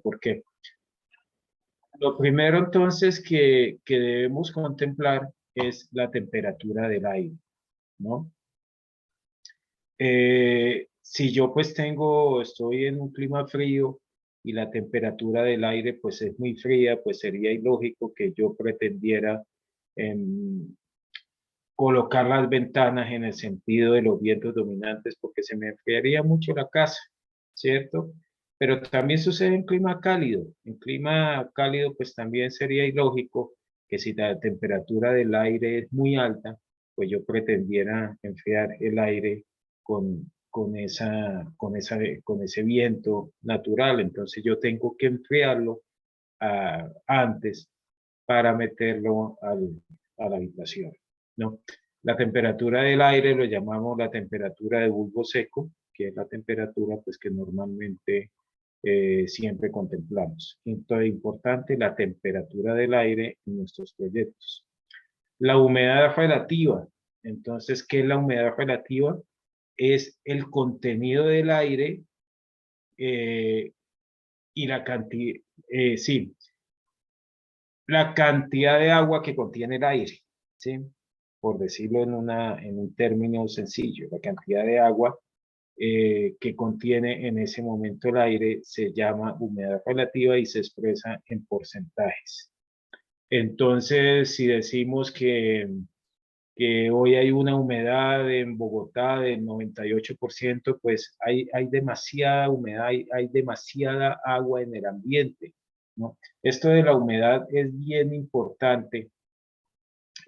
¿Por qué? Lo primero entonces que debemos contemplar es la temperatura del aire, ¿no? Si yo pues estoy en un clima frío y la temperatura del aire pues es muy fría, pues sería ilógico que yo pretendiera em, colocar las ventanas en el sentido de los vientos dominantes porque se me enfriaría mucho la casa, ¿cierto? Pero también sucede en clima cálido. En clima cálido pues también sería ilógico que si la temperatura del aire es muy alta, pues yo pretendiera enfriar el aire con ese viento natural. Entonces yo tengo que enfriarlo antes para meterlo a la habitación, ¿no? La temperatura del aire lo llamamos la temperatura de bulbo seco, que es la temperatura pues, que normalmente siempre contemplamos. Entonces, importante la temperatura del aire en nuestros proyectos. La humedad relativa. Entonces, ¿qué es la humedad relativa? Es el contenido del aire eh, y la cantidad, sí, la cantidad de agua que contiene el aire, ¿sí? Por decirlo en un término sencillo, la cantidad de agua que contiene en ese momento el aire se llama humedad relativa y se expresa en porcentajes. Entonces, si decimos que hoy hay una humedad en Bogotá del 98%, pues hay demasiada humedad, hay demasiada agua en el ambiente, ¿no? Esto de la humedad es bien importante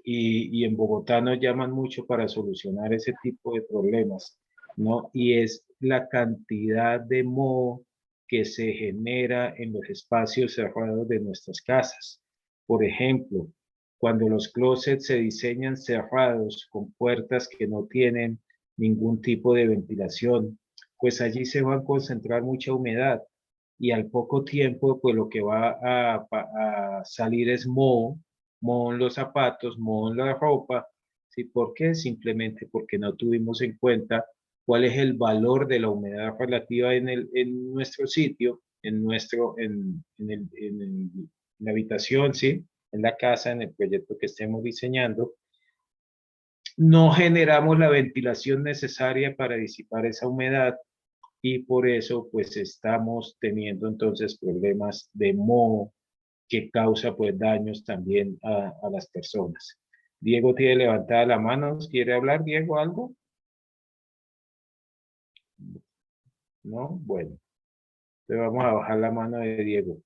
y en Bogotá nos llaman mucho para solucionar ese tipo de problemas, ¿no? Y es la cantidad de moho que se genera en los espacios cerrados de nuestras casas. Por ejemplo, cuando los closets se diseñan cerrados con puertas que no tienen ningún tipo de ventilación, pues allí se va a concentrar mucha humedad y al poco tiempo, pues lo que va a salir es moho, moho en los zapatos, moho en la ropa. ¿Sí? ¿Por qué? Simplemente porque no tuvimos en cuenta cuál es el valor de la humedad relativa en nuestro sitio, en la habitación, ¿sí? En la casa, en el proyecto que estemos diseñando. No generamos la ventilación necesaria para disipar esa humedad y por eso pues estamos teniendo entonces problemas de moho que causa pues daños también a las personas. Diego tiene levantada la mano, ¿quiere hablar Diego algo? ¿No? Bueno, le vamos a bajar la mano de Diego.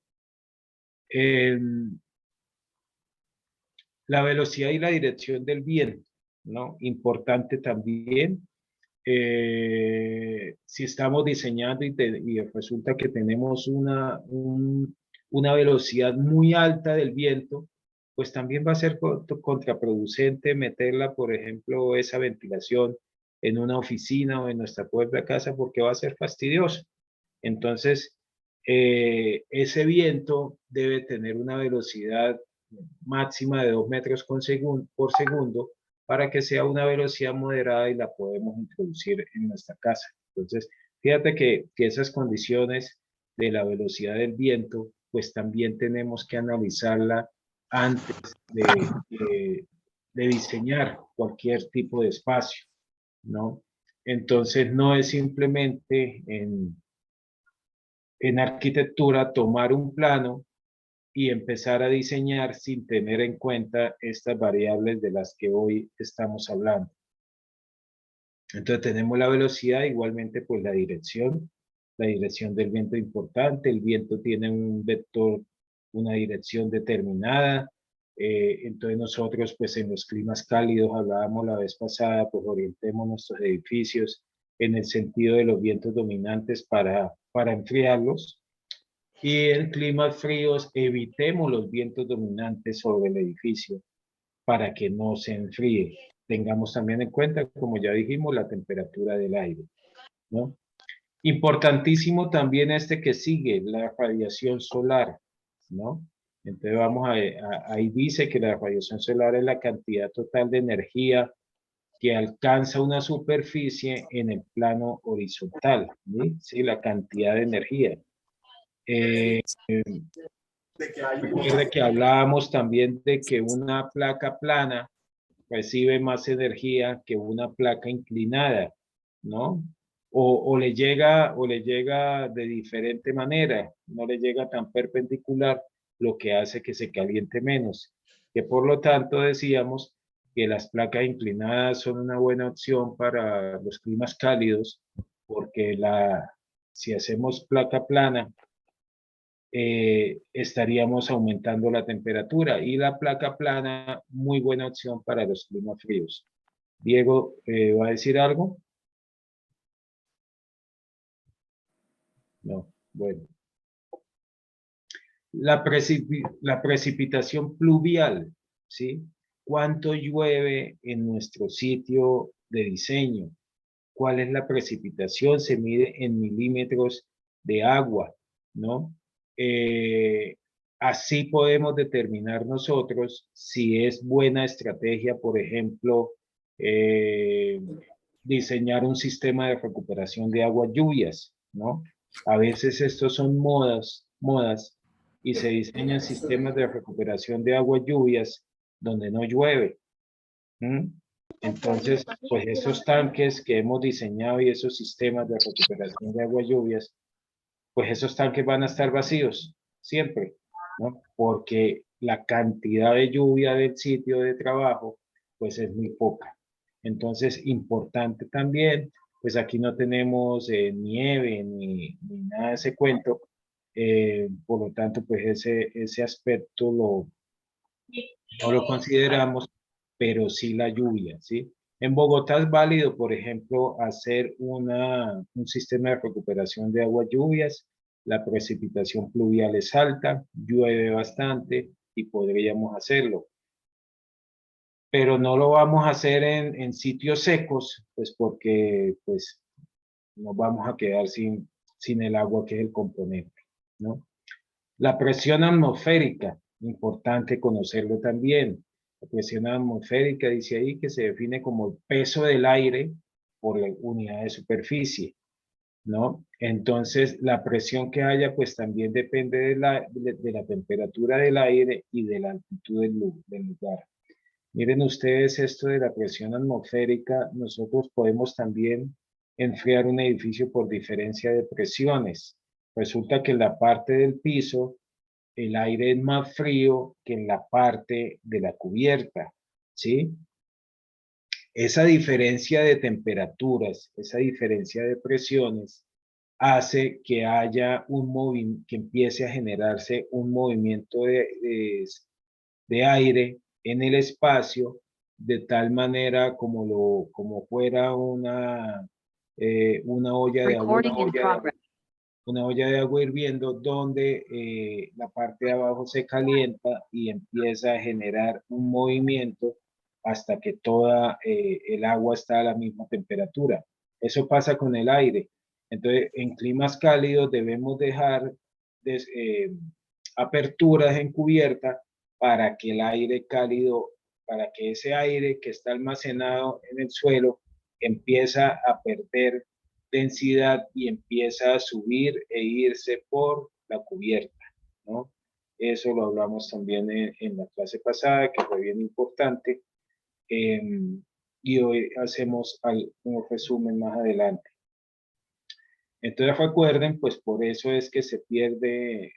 La velocidad y la dirección del viento, ¿no? Importante también. Si estamos diseñando y resulta que tenemos una velocidad muy alta del viento, pues también va a ser contraproducente meterla, por ejemplo, esa ventilación en una oficina o en nuestra propia casa porque va a ser fastidioso. Entonces, ese viento debe tener una velocidad máxima de 2 metros por segundo para que sea una velocidad moderada y la podemos introducir en nuestra casa. Entonces, fíjate que esas condiciones de la velocidad del viento, pues también tenemos que analizarla antes de diseñar cualquier tipo de espacio, ¿no? Entonces, no es simplemente en arquitectura tomar un plano y empezar a diseñar sin tener en cuenta estas variables de las que hoy estamos hablando. Entonces tenemos la velocidad, igualmente pues la dirección del viento es importante, el viento tiene un vector, una dirección determinada, entonces nosotros pues en los climas cálidos hablábamos la vez pasada, pues orientemos nuestros edificios en el sentido de los vientos dominantes para enfriarlos, y en climas fríos evitemos los vientos dominantes sobre el edificio para que no se enfríe. Tengamos también en cuenta, como ya dijimos, la temperatura del aire, ¿no? Importantísimo también este que sigue, la radiación solar, ¿no? Entonces ahí dice que la radiación solar es la cantidad total de energía que alcanza una superficie en el plano horizontal, ¿sí? Sí, la cantidad de energía. Eh, Recuerde que hablábamos también de que una placa plana recibe más energía que una placa inclinada, ¿no? O le llega de diferente manera, no le llega tan perpendicular, lo que hace que se caliente menos. Que por lo tanto decíamos que las placas inclinadas son una buena opción para los climas cálidos, porque si hacemos placa plana, estaríamos aumentando la temperatura, y la placa plana, muy buena opción para los climas fríos. Diego, ¿va a decir algo? No, bueno. La precipitación pluvial, ¿sí? ¿Cuánto llueve en nuestro sitio de diseño? ¿Cuál es la precipitación? Se mide en milímetros de agua, ¿no? Eh, Así podemos determinar nosotros si es buena estrategia, por ejemplo, eh, diseñar un sistema de recuperación de aguas lluvias, ¿no? A veces estos son modas, y se diseñan sistemas de recuperación de aguas lluvias donde no llueve. ¿Mm? Entonces, pues esos tanques que hemos diseñado y esos sistemas de recuperación de aguas lluvias, pues esos tanques van a estar vacíos siempre, ¿no? Porque la cantidad de lluvia del sitio de trabajo, pues es muy poca. Entonces, importante también, pues aquí no tenemos nieve ni nada de ese cuento, por lo tanto, pues ese aspecto no lo consideramos, pero sí la lluvia, ¿sí? En Bogotá es válido, por ejemplo, hacer un sistema de recuperación de aguas lluvias. La precipitación pluvial es alta, llueve bastante y podríamos hacerlo. Pero no lo vamos a hacer en sitios secos, pues porque pues, nos vamos a quedar sin el agua, que es el componente, ¿no? La presión atmosférica, importante conocerlo también. La presión atmosférica dice ahí que se define como el peso del aire por la unidad de superficie, ¿no? Entonces, la presión que haya, pues también depende de la temperatura del aire y de la altitud del lugar. Miren ustedes esto de la presión atmosférica, nosotros podemos también enfriar un edificio por diferencia de presiones. Resulta que en la parte del piso el aire es más frío que en la parte de la cubierta, ¿sí? Esa diferencia de temperaturas, esa diferencia de presiones, hace que haya un movimiento, que empiece a generarse un movimiento de aire en el espacio, de tal manera como fuera una olla de agua, una olla de agua hirviendo, donde la parte de abajo se calienta y empieza a generar un movimiento hasta que toda el agua está a la misma temperatura. Eso pasa con el aire. Entonces, en climas cálidos debemos dejar aperturas en cubierta para que el aire cálido, para que ese aire que está almacenado en el suelo empieza a perder densidad y empieza a subir e irse por la cubierta, ¿no? Eso lo hablamos también en la clase pasada, que fue bien importante, eh, y hoy hacemos un resumen más adelante. Entonces recuerden, pues por eso es que se pierde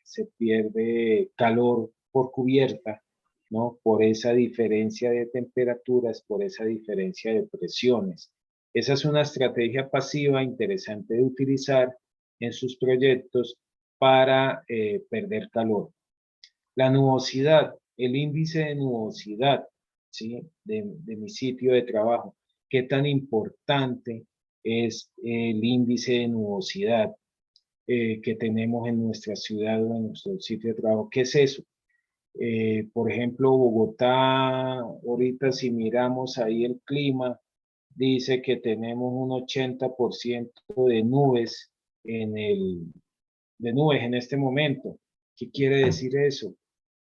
calor por cubierta, ¿no? Por esa diferencia de temperaturas, por esa diferencia de presiones. Esa es una estrategia pasiva interesante de utilizar en sus proyectos para perder calor. La nubosidad, el índice de nubosidad, ¿sí? De mi sitio de trabajo. ¿Qué tan importante es el índice de nubosidad que tenemos en nuestra ciudad o en nuestro sitio de trabajo? ¿Qué es eso? Por ejemplo, Bogotá, ahorita si miramos ahí el clima, dice que tenemos un 80% de nubes de nubes en este momento. ¿Qué quiere decir eso?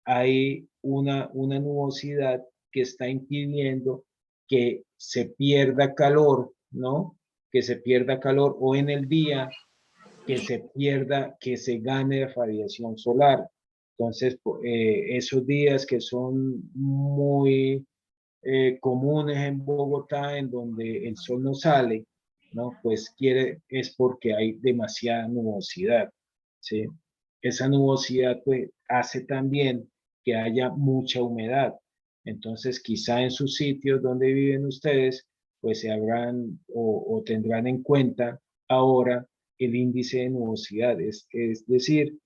Hay una nubosidad que está impidiendo que se pierda calor, ¿no? Que se pierda calor o en el día que se pierda, que se gane radiación solar. Entonces, esos días que son muy comunes en Bogotá, en donde el sol no sale, ¿no? Pues es porque hay demasiada nubosidad, ¿sí? Esa nubosidad pues hace también que haya mucha humedad. Entonces, quizá en sus sitios donde viven ustedes, pues se habrán o tendrán en cuenta ahora el índice de nubosidad, es decir,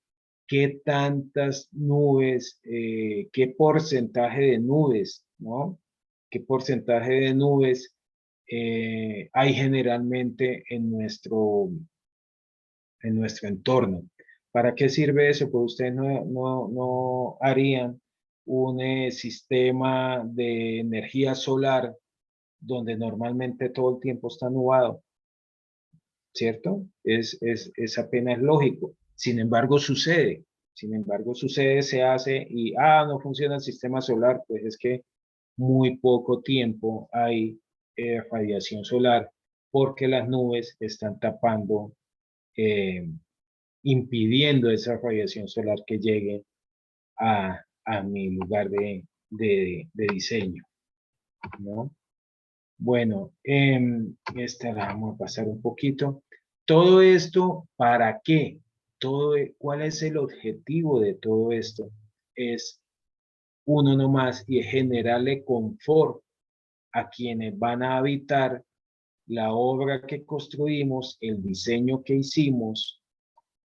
qué tantas nubes, qué porcentaje de nubes, ¿no? ¿Qué porcentaje de nubes hay generalmente en nuestro entorno? ¿Para qué sirve eso? Pues ustedes no harían un sistema de energía solar donde normalmente todo el tiempo está nublado, ¿cierto? Es apenas lógico. Sin embargo, sucede. Sin embargo, sucede, se hace y, no funciona el sistema solar, pues es que muy poco tiempo hay radiación solar porque las nubes están tapando, eh, impidiendo esa radiación solar que llegue a mi lugar de diseño, ¿no? Bueno, esta la vamos a pasar un poquito. Todo esto, ¿para qué? ¿Cuál es el objetivo de todo esto? Es uno nomás y es generarle confort a quienes van a habitar la obra que construimos, el diseño que hicimos,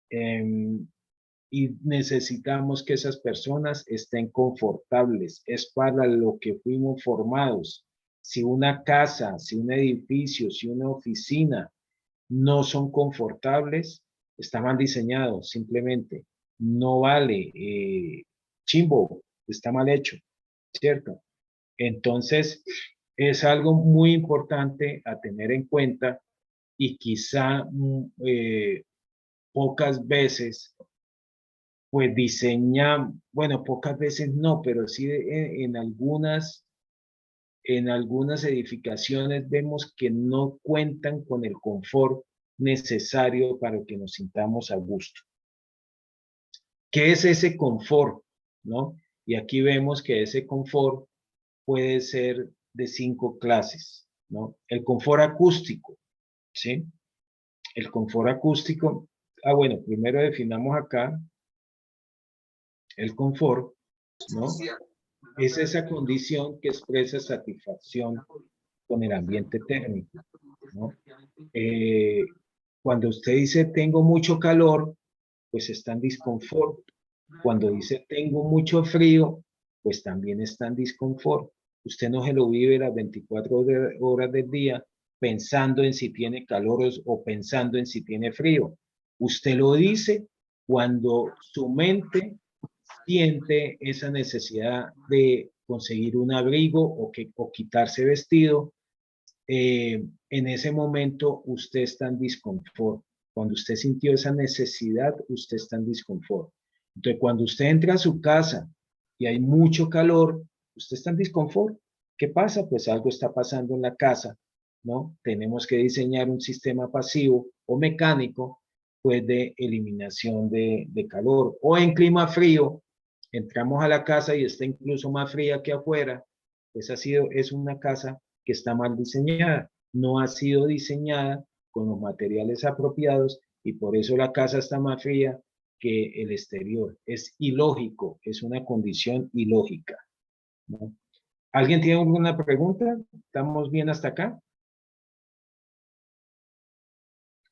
y necesitamos que esas personas estén confortables. Es para lo que fuimos formados. Si una casa, si un edificio, si una oficina no son confortables, está mal diseñado, simplemente. No vale, chimbo, está mal hecho, ¿cierto? Entonces, es algo muy importante a tener en cuenta y quizá pocas veces pues bueno, pocas veces no, pero sí en algunas edificaciones vemos que no cuentan con el confort necesario para que nos sintamos a gusto. ¿Qué es ese confort? ¿No? Y aquí vemos que ese confort puede ser de 5 clases, ¿no? El confort acústico, ¿sí? El confort acústico, bueno, primero definamos acá el confort, ¿no? Es esa condición que expresa satisfacción con el ambiente térmico, ¿no? Cuando usted dice tengo mucho calor, pues está en disconfort. Cuando dice tengo mucho frío, pues también está en disconfort. Usted no se lo vive las 24 horas del día pensando en si tiene calor o pensando en si tiene frío. Usted lo dice cuando su mente siente esa necesidad de conseguir un abrigo o quitarse vestido. En ese momento usted está en disconfort. Cuando usted sintió esa necesidad, usted está en disconfort. Entonces, cuando usted entra a su casa y hay mucho calor, usted está en disconfort. ¿Qué pasa? Pues algo está pasando en la casa, ¿no? Tenemos que diseñar un sistema pasivo o mecánico, pues, de eliminación de calor. O en clima frío, entramos a la casa y está incluso más fría que afuera. Pues es una casa que está mal diseñada, no ha sido diseñada con los materiales apropiados y por eso la casa está más fría que el exterior. Es ilógico, es una condición ilógica, ¿no? ¿Alguien tiene alguna pregunta? ¿Estamos bien hasta acá?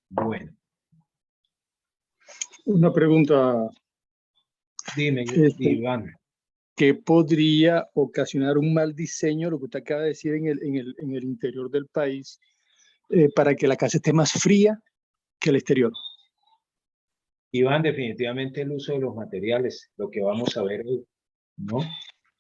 Bueno. Una pregunta, Dime, Iván. ¿qué podría ocasionar un mal diseño, lo que usted acaba de decir, en el interior del país, para que la casa esté más fría que el exterior? Iván, definitivamente el uso de los materiales, lo que vamos a ver hoy, ¿no?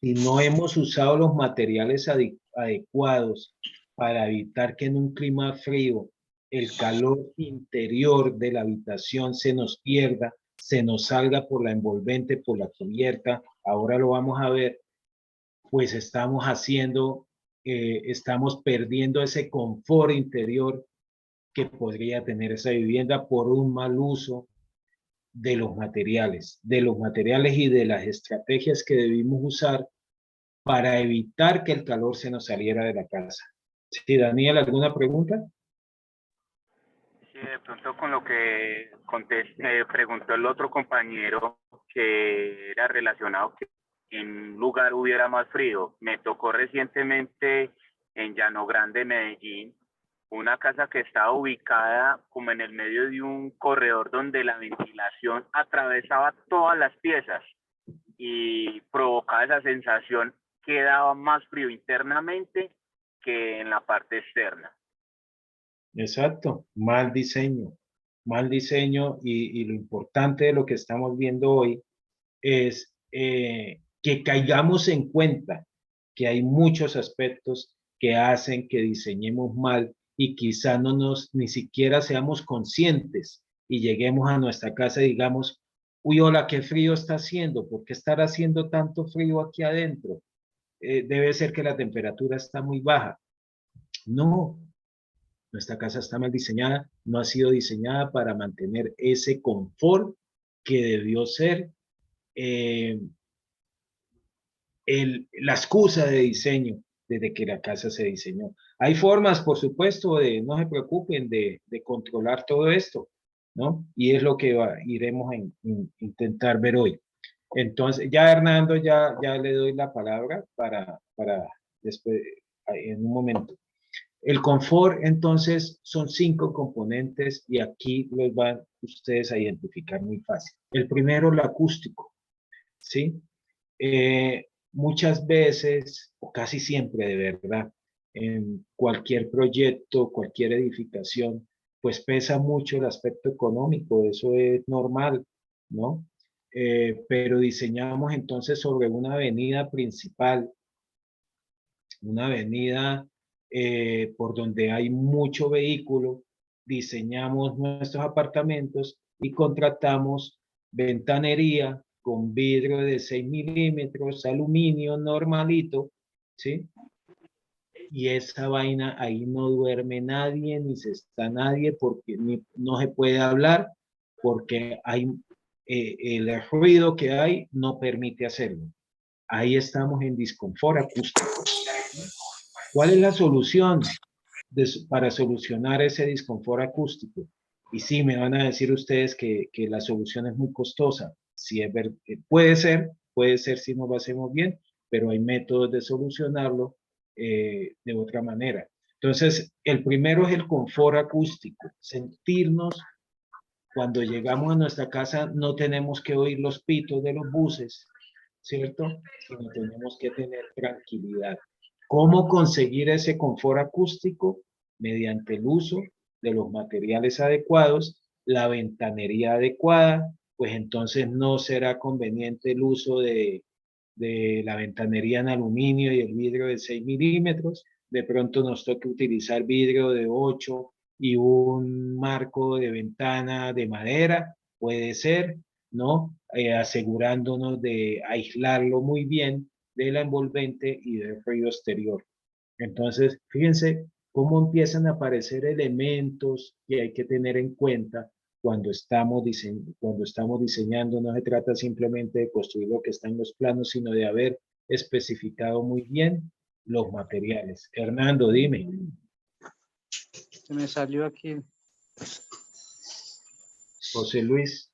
Si no hemos usado los materiales adecuados para evitar que en un clima frío el calor interior de la habitación se nos pierda, se nos salga por la envolvente, por la cubierta, ahora lo vamos a ver, pues estamos perdiendo ese confort interior que podría tener esa vivienda por un mal uso de los materiales y de las estrategias que debimos usar para evitar que el calor se nos saliera de la casa. Sí, Daniel, ¿alguna pregunta? Sí, de pronto con lo que preguntó el otro compañero, que era relacionado que en un lugar hubiera más frío. Me tocó recientemente en Llano Grande, Medellín, una casa que estaba ubicada como en el medio de un corredor donde la ventilación atravesaba todas las piezas y provocaba esa sensación que daba más frío internamente que en la parte externa. Exacto, mal diseño y lo importante de lo que estamos viendo hoy es que caigamos en cuenta que hay muchos aspectos que hacen que diseñemos mal y quizá ni siquiera seamos conscientes y lleguemos a nuestra casa y digamos, uy, hola, qué frío está haciendo, ¿por qué estará haciendo tanto frío aquí adentro? Debe ser que la temperatura está muy baja. No, nuestra casa está mal diseñada, no ha sido diseñada para mantener ese confort que debió ser eh, la excusa de diseño desde que la casa se diseñó. Hay formas, por supuesto, no se preocupen, de controlar todo esto, ¿no? Y es lo que iremos a intentar ver hoy. Entonces, ya Hernando, ya le doy la palabra para después, en un momento. El confort, entonces, son 5 componentes y aquí los van ustedes a identificar muy fácil. El primero, lo acústico, ¿sí? Muchas veces, o casi siempre de verdad, en cualquier proyecto, cualquier edificación, pues pesa mucho el aspecto económico, eso es normal, ¿no? Pero diseñamos entonces sobre una avenida principal, una avenida por donde hay mucho vehículo, diseñamos nuestros apartamentos y contratamos ventanería con vidrio de 6 milímetros, aluminio normalito, ¿sí? Y esa vaina, ahí no duerme nadie, ni se está nadie, porque no se puede hablar, porque el ruido que hay no permite hacerlo. Ahí estamos en disconfort acústico. ¿Cuál es la solución para solucionar ese disconfort acústico? Y sí, me van a decir ustedes que la solución es muy costosa. Sí, puede ser si no lo hacemos bien, pero hay métodos de solucionarlo de otra manera. Entonces, el primero es el confort acústico, sentirnos cuando llegamos a nuestra casa no tenemos que oír los pitos de los buses, ¿cierto? Sino tenemos que tener tranquilidad. ¿Cómo conseguir ese confort acústico? Mediante el uso de los materiales adecuados, la ventanería adecuada, pues entonces no será conveniente el uso de la ventanería en aluminio y el vidrio de 6 milímetros. De pronto nos toca utilizar vidrio de 8 y un marco de ventana de madera, puede ser, ¿no? Asegurándonos de aislarlo muy bien de la envolvente y del ruido exterior. Entonces, fíjense cómo empiezan a aparecer elementos que hay que tener en cuenta cuando estamos diseñando. No se trata simplemente de construir lo que está en los planos, sino de haber especificado muy bien los materiales. Hernando, dime. Se me salió aquí. José Luis.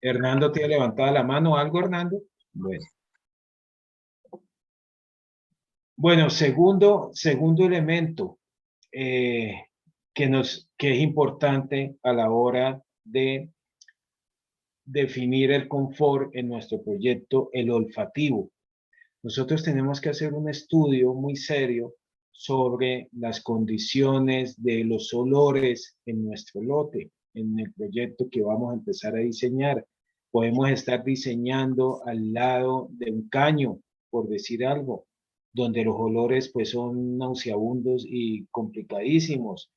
Hernando tiene levantada la mano. ¿Algo, Hernando? Bueno. Bueno, segundo elemento que es importante a la hora de definir el confort en nuestro proyecto, el olfativo. Nosotros tenemos que hacer un estudio muy serio sobre las condiciones de los olores en nuestro lote, en el proyecto que vamos a empezar a diseñar. Podemos estar diseñando al lado de un caño, por decir algo, donde los olores pues son nauseabundos y complicadísimos.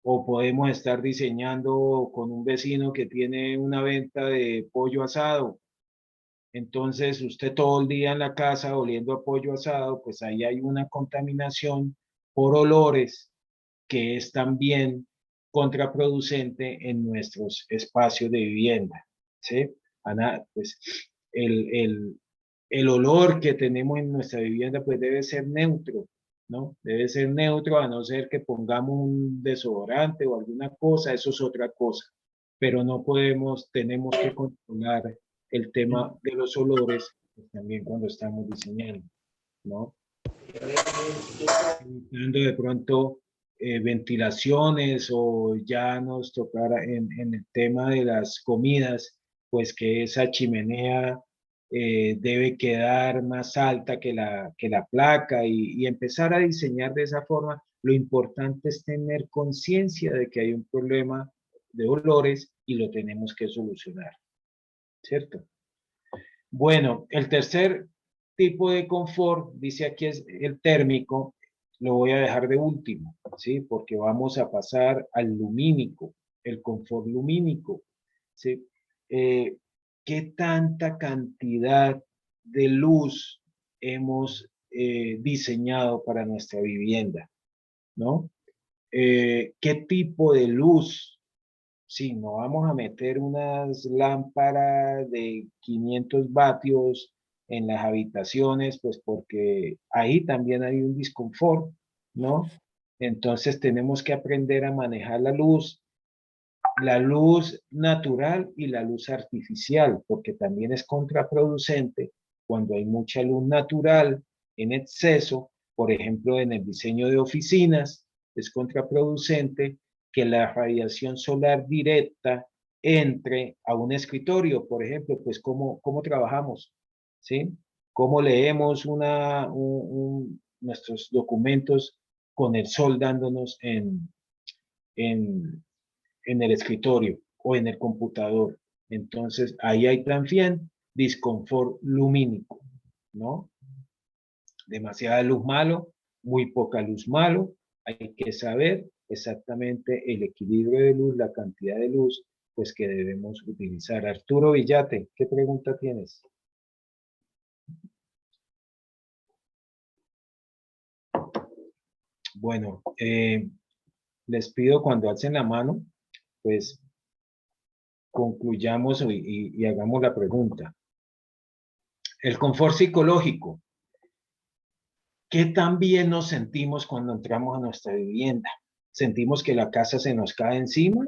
O podemos estar diseñando con un vecino que tiene una venta de pollo asado. Entonces, usted todo el día en la casa oliendo a pollo asado, pues ahí hay una contaminación por olores, que es también contraproducente en nuestros espacios de vivienda, ¿sí? Ana, pues el olor que tenemos en nuestra vivienda pues debe ser neutro, ¿no? Debe ser neutro, a no ser que pongamos un desodorante o alguna cosa, eso es otra cosa, pero no podemos, tenemos que controlar el tema de los olores pues, también cuando estamos diseñando, ¿no? Evitando de pronto ventilaciones, o ya nos tocará en el tema de las comidas, pues que esa chimenea debe quedar más alta que la placa, y empezar a diseñar de esa forma. Lo importante es tener conciencia de que hay un problema de olores y lo tenemos que solucionar, ¿cierto? Bueno, el tercer tipo de confort, dice aquí, es el térmico. Lo voy a dejar de último, ¿sí? Porque vamos a pasar al lumínico, el confort lumínico, ¿sí? ¿Qué tanta cantidad de luz hemos diseñado para nuestra vivienda, ¿no? ¿Qué tipo de luz? Sí, no vamos a meter unas lámparas de 500 vatios en las habitaciones, pues porque ahí también hay un disconfort, ¿no? Entonces tenemos que aprender a manejar la luz natural y la luz artificial, porque también es contraproducente cuando hay mucha luz natural en exceso, por ejemplo, en el diseño de oficinas, es contraproducente que la radiación solar directa entre a un escritorio, por ejemplo, pues cómo trabajamos, ¿sí? Cómo leemos nuestros documentos con el sol dándonos en, en el escritorio o en el computador. Entonces, ahí hay también disconfort lumínico, ¿no? Demasiada luz malo, muy poca luz malo. Hay que saber exactamente el equilibrio de luz, la cantidad de luz, pues que debemos utilizar. Arturo Villate, ¿qué pregunta tienes? Bueno, les pido cuando hacen la mano, pues concluyamos y hagamos la pregunta. El confort psicológico. ¿Qué tan bien nos sentimos cuando entramos a nuestra vivienda? ¿Sentimos que la casa se nos cae encima?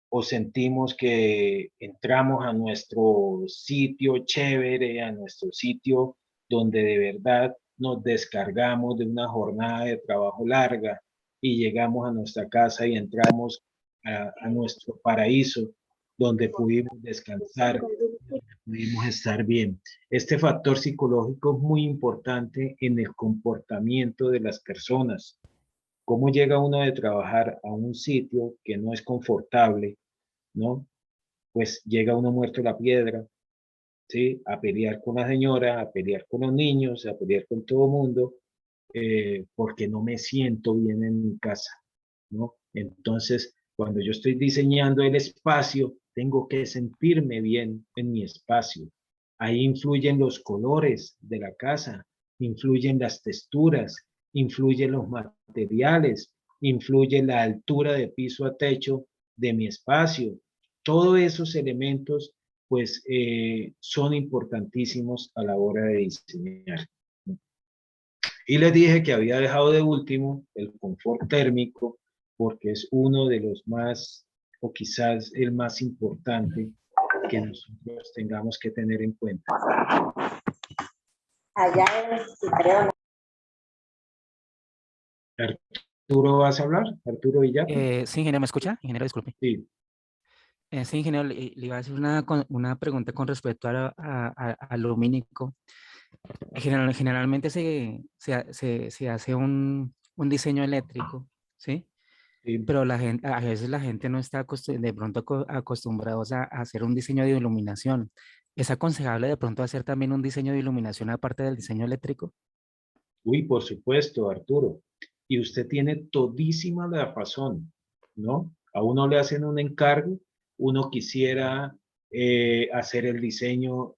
¿O sentimos que entramos a nuestro sitio chévere, a nuestro sitio donde de verdad nos descargamos de una jornada de trabajo larga y llegamos a nuestra casa y entramos a nuestro paraíso, donde pudimos descansar, pudimos estar bien? Este factor psicológico es muy importante en el comportamiento de las personas. ¿Cómo llega uno de trabajar a un sitio que no es confortable, ¿no? Pues llega uno muerto a la piedra, ¿sí? A pelear con la señora, a pelear con los niños, a pelear con todo el mundo, porque no me siento bien en mi casa, ¿no? Entonces, cuando yo estoy diseñando el espacio, tengo que sentirme bien en mi espacio. Ahí influyen los colores de la casa, influyen las texturas, influyen los materiales, influye la altura de piso a techo de mi espacio. Todos esos elementos pues son importantísimos a la hora de diseñar. Y les dije que había dejado de último el confort térmico, porque es uno de los más, o quizás el más importante que nosotros tengamos que tener en cuenta. Allá creo. Arturo, ¿vas a hablar? Arturo Villate. Sí, ingeniero, ¿me escucha? Ingeniero, disculpe. Sí. Sí, ingeniero, le iba a hacer una pregunta con respecto al lumínico. Generalmente se hace un diseño eléctrico, ¿sí? Sí. Pero a veces la gente no está de pronto acostumbrados a hacer un diseño de iluminación. ¿Es aconsejable de pronto hacer también un diseño de iluminación aparte del diseño eléctrico? Uy, por supuesto, Arturo. Y usted tiene todísima la razón, ¿no? A uno le hacen un encargo, uno quisiera hacer el diseño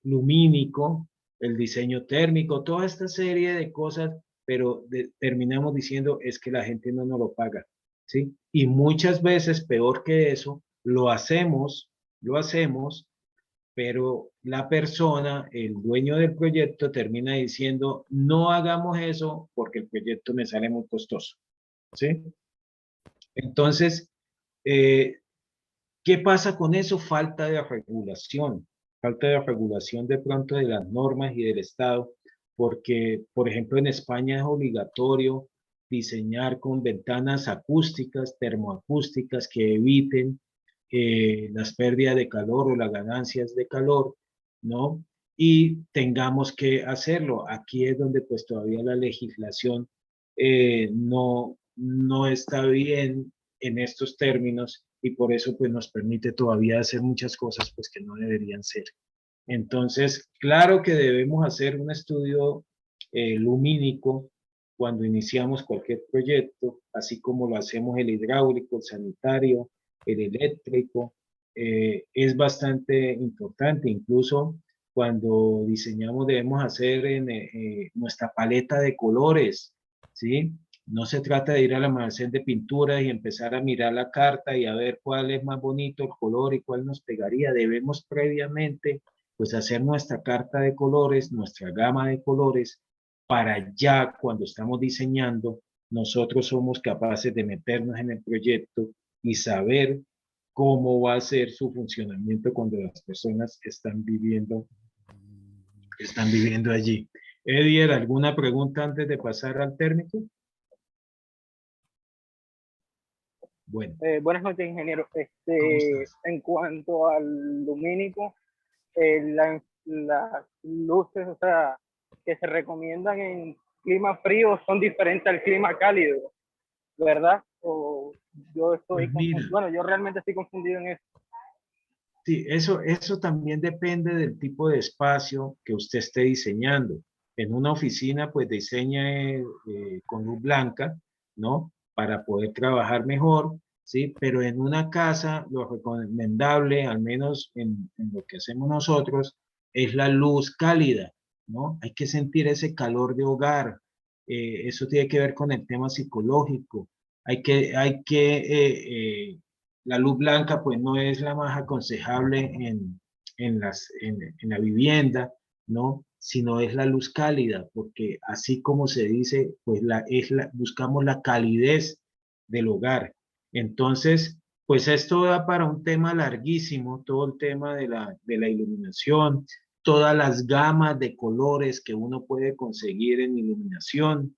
lumínico, el diseño térmico, toda esta serie de cosas pero terminamos diciendo es que la gente no nos lo paga, ¿sí? Y muchas veces, peor que eso, lo hacemos, pero la persona, el dueño del proyecto, termina diciendo, no hagamos eso porque el proyecto me sale muy costoso, ¿sí? Entonces, ¿qué pasa con eso? Falta de regulación de pronto de las normas y del Estado, porque, por ejemplo, en España es obligatorio diseñar con ventanas acústicas, termoacústicas que eviten las pérdidas de calor o las ganancias de calor, ¿no? Y tengamos que hacerlo. Aquí es donde pues todavía la legislación no está bien en estos términos y por eso pues nos permite todavía hacer muchas cosas pues que no deberían ser. Entonces, claro que debemos hacer un estudio lumínico cuando iniciamos cualquier proyecto, así como lo hacemos el hidráulico, el sanitario, el eléctrico. Es bastante importante, incluso cuando diseñamos debemos hacer nuestra paleta de colores, ¿sí? No se trata de ir al almacén de pinturas y empezar a mirar la carta y a ver cuál es más bonito el color y cuál nos pegaría. Debemos previamente pues hacer nuestra carta de colores, nuestra gama de colores, para ya cuando estamos diseñando, nosotros somos capaces de meternos en el proyecto y saber cómo va a ser su funcionamiento cuando las personas están viviendo allí. Edier, ¿alguna pregunta antes de pasar al término? Bueno. Buenas noches, ingeniero. ¿Cómo estás? En cuanto al lumínico, las luces, o sea, que se recomiendan en clima frío son diferentes al clima cálido, ¿verdad? O yo estoy Pues mira, bueno, yo realmente estoy confundido en eso. sí, eso también depende del tipo de espacio que usted esté diseñando. En una oficina, pues diseñe con luz blanca, ¿no? Para poder trabajar mejor, ¿sí? Pero en una casa, lo recomendable, al menos en lo que hacemos nosotros, es la luz cálida, ¿no? Hay que sentir ese calor de hogar. Eso tiene que ver con el tema psicológico. La luz blanca pues no es la más aconsejable en la vivienda, ¿no? Sino es la luz cálida, porque así como se dice, pues buscamos la calidez del hogar. Entonces, pues esto da para un tema larguísimo, todo el tema de la iluminación, todas las gamas de colores que uno puede conseguir en iluminación,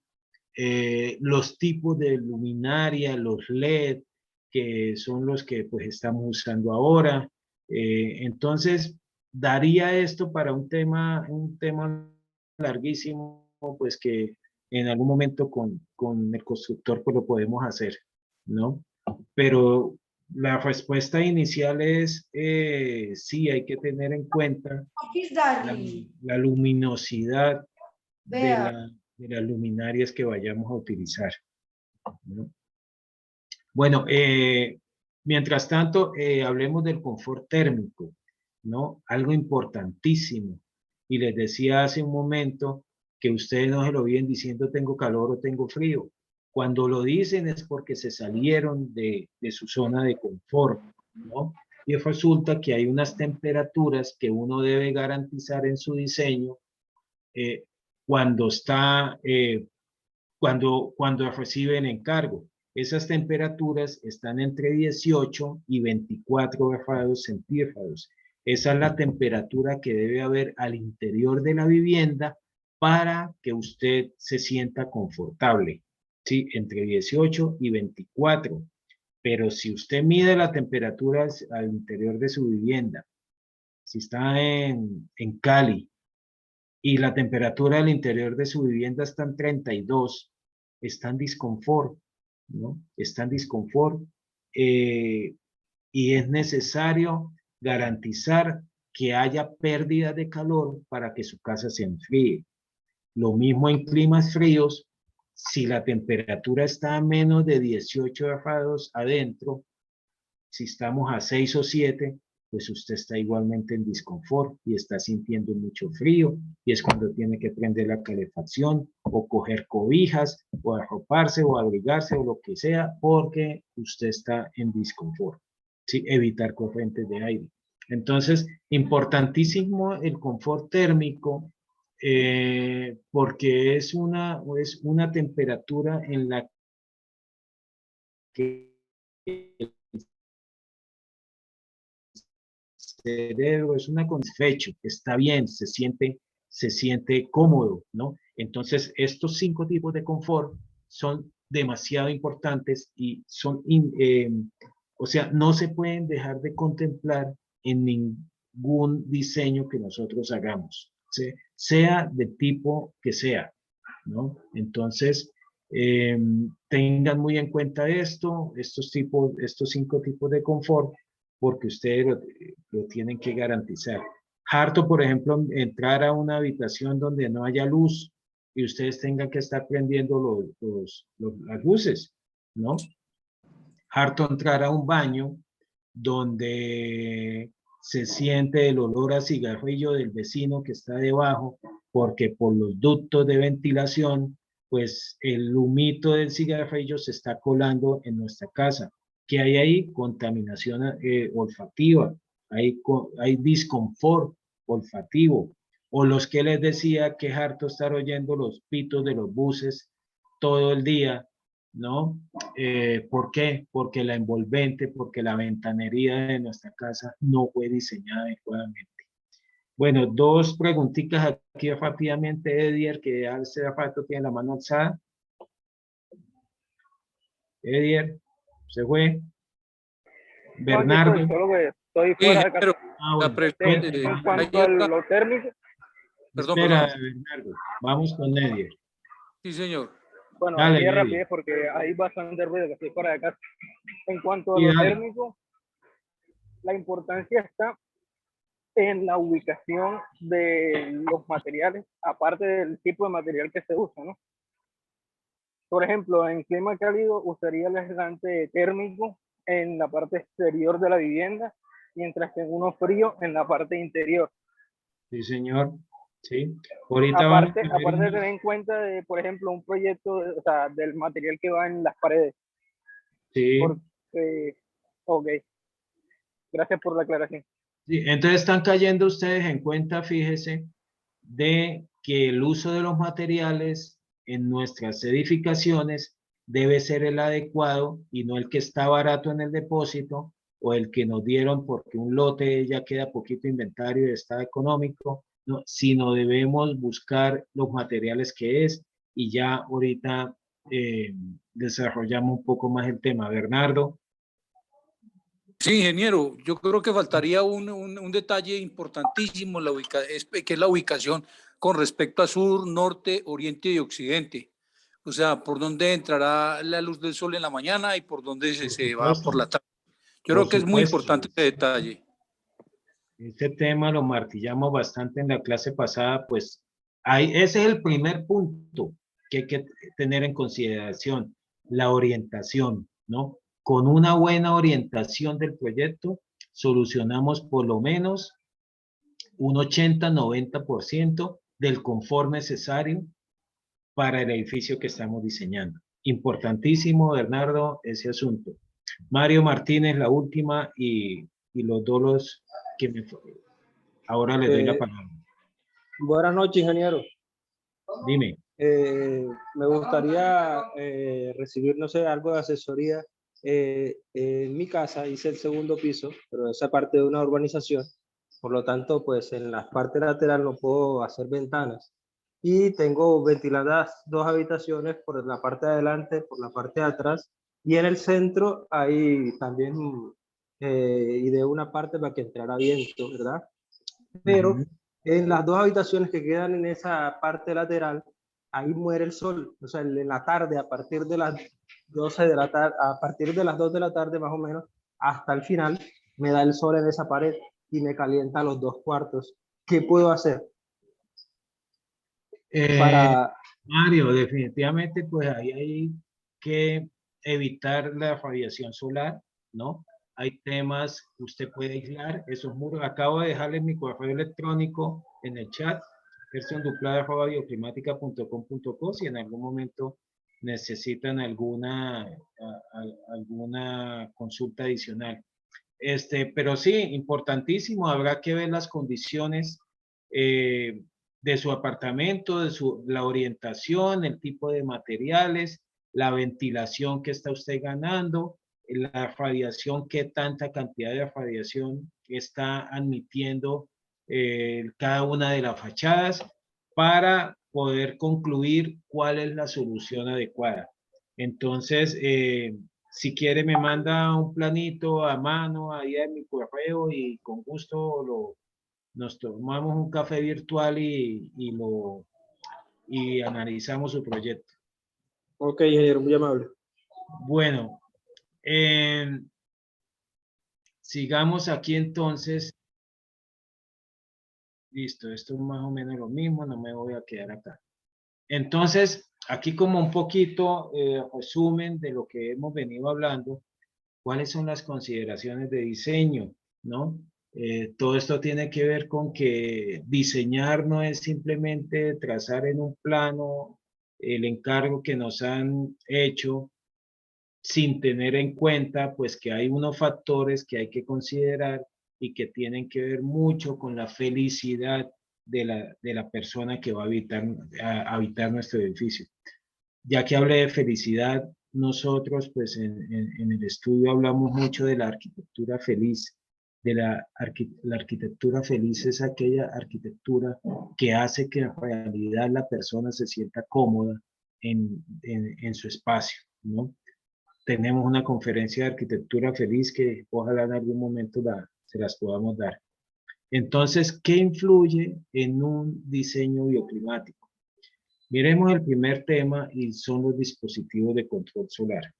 los tipos de luminaria, los LED, que son los que pues estamos usando ahora. Entonces, daría esto para un tema larguísimo, pues que en algún momento con el constructor pues lo podemos hacer, ¿no? Pero la respuesta inicial es sí, hay que tener en cuenta la luminosidad de las luminarias que vayamos a utilizar, ¿no? Bueno, mientras tanto, hablemos del confort térmico, ¿no? Algo importantísimo. Y les decía hace un momento que ustedes no se lo vienen diciendo tengo calor o tengo frío. Cuando lo dicen es porque se salieron de su zona de confort, ¿no? Y resulta que hay unas temperaturas que uno debe garantizar en su diseño cuando reciben encargo. Esas temperaturas están entre 18 y 24 grados centígrados. Esa es la temperatura que debe haber al interior de la vivienda para que usted se sienta confortable, ¿sí? Entre 18 y 24. Pero si usted mide la temperatura al interior de su vivienda, si está en Cali, y la temperatura al interior de su vivienda está en 32, está en disconfort, ¿no? Está en disconfort y es necesario garantizar que haya pérdida de calor para que su casa se enfríe. Lo mismo en climas fríos, si la temperatura está a menos de 18 grados adentro, si estamos a 6 o 7, pues usted está igualmente en disconfort y está sintiendo mucho frío y es cuando tiene que prender la calefacción o coger cobijas o arroparse o abrigarse o lo que sea porque usted está en disconfort. ¿Sí? Evitar corrientes de aire. Entonces, importantísimo el confort térmico porque es una temperatura en la que el cerebro es una satisfecho, está bien, se siente cómodo, ¿no? Entonces, estos 5 tipos de confort son demasiado importantes y son, o sea, no se pueden dejar de contemplar en ningún diseño que nosotros hagamos, ¿sí? Sea de tipo que sea, ¿no? Entonces, tengan muy en cuenta estos 5 tipos de confort, porque ustedes lo tienen que garantizar. Harto, por ejemplo, entrar a una habitación donde no haya luz y ustedes tengan que estar prendiendo las luces, ¿no? Harto entrar a un baño donde se siente el olor a cigarrillo del vecino que está debajo, porque por los ductos de ventilación, pues el humito del cigarrillo se está colando en nuestra casa. ¿Qué hay ahí? Contaminación olfativa, hay disconfort olfativo. O los que les decía que es harto estar oyendo los pitos de los buses todo el día, ¿no? ¿Por qué? Porque la envolvente, porque la ventanería de nuestra casa no fue diseñada adecuadamente. Bueno, 2 preguntitas aquí rápidamente, Edier, que hace rato tiene la mano alzada. Edier, se fue. Bernardo. No, solo que estoy fuera de casa. Bueno, En cuanto a lo térmico. Espera, Bernardo, vamos con Edier. Sí, señor. Bueno, Dale, aquí es rapidez porque hay bastante ruido que estoy fuera de casa. En cuanto a Sí, lo dale. térmico, la importancia está en la ubicación de los materiales, aparte del tipo de material que se usa, ¿no? Por ejemplo, en clima cálido usaría el aislante térmico en la parte exterior de la vivienda, mientras que en uno frío en la parte interior. Sí, señor. Sí. Ahorita vamos Aparte de tener en cuenta, de, por ejemplo, un proyecto, o sea, del material que va en las paredes. Sí. Porque, ok. Gracias por la aclaración. Sí, entonces están cayendo ustedes en cuenta, fíjese, de que el uso de los materiales en nuestras edificaciones debe ser el adecuado y no el que está barato en el depósito o el que nos dieron porque un lote ya queda poquito inventario y está económico, no, sino debemos buscar los materiales que es y ya ahorita desarrollamos un poco más el tema. Bernardo. Sí, ingeniero, yo creo que faltaría un detalle importantísimo, que es la ubicación con respecto a sur, norte, oriente y occidente. O sea, por dónde entrará la luz del sol en la mañana y por dónde se va por la tarde. Yo creo que es muy importante ese detalle. Este tema lo martillamos bastante en la clase pasada, pues ese es el primer punto que hay que tener en consideración, la orientación, ¿no? Con una buena orientación del proyecto, solucionamos por lo menos un 80-90% del confort necesario para el edificio que estamos diseñando. Importantísimo, Bernardo, ese asunto. Mario Martínez, la última, y los dos que ahora les doy la palabra. Buenas noches, ingeniero. Dime. Me gustaría recibir, no sé, algo de asesoría. En mi casa hice el segundo piso, pero esa parte de una urbanización. Por lo tanto, pues en la parte lateral no puedo hacer ventanas. Y tengo ventiladas 2 habitaciones por la parte de adelante, por la parte de atrás. Y en el centro hay también ideé una parte para que entrara viento, ¿verdad? Pero en las 2 habitaciones que quedan en esa parte lateral, ahí muere el sol. O sea, en la tarde, a partir de las 12 de la tarde, a partir de las 2 de la tarde más o menos, hasta el final, me da el sol en esa pared y me calienta los 2 cuartos. ¿Qué puedo hacer? Mario, definitivamente, pues ahí hay que evitar la radiación solar, ¿no? hay temas que usted puede aislar esos muros. Acabo de dejarles mi correo electrónico en el chat, versiondupla@bioclimatica.com.co, si en algún momento necesitan alguna consulta adicional. Pero sí, importantísimo, habrá que ver las condiciones de su apartamento, la orientación, el tipo de materiales, la ventilación que está usted ganando, la radiación, qué tanta cantidad de radiación está admitiendo cada una de las fachadas, para poder concluir cuál es la solución adecuada. Entonces, si quiere me manda un planito a mano ahí en mi correo y con gusto nos tomamos un café virtual y analizamos su proyecto. Ok, ingeniero, muy amable. Bueno, sigamos aquí entonces. Listo, esto es más o menos lo mismo, no me voy a quedar acá. Entonces, aquí como un poquito resumen de lo que hemos venido hablando, cuáles son las consideraciones de diseño, ¿no? Todo esto tiene que ver con que diseñar no es simplemente trazar en un plano el encargo que nos han hecho sin tener en cuenta pues que hay unos factores que hay que considerar y que tienen que ver mucho con la felicidad de la persona que va a habitar nuestro edificio. Ya que hablé de felicidad, nosotros pues en el estudio hablamos mucho de la arquitectura feliz. La arquitectura feliz es aquella arquitectura que hace que en realidad la persona se sienta cómoda en su espacio, ¿no? Tenemos una conferencia de arquitectura feliz que ojalá en algún momento se las podamos dar. Entonces, ¿qué influye en un diseño bioclimático? Miremos el primer tema y son los dispositivos de control solar.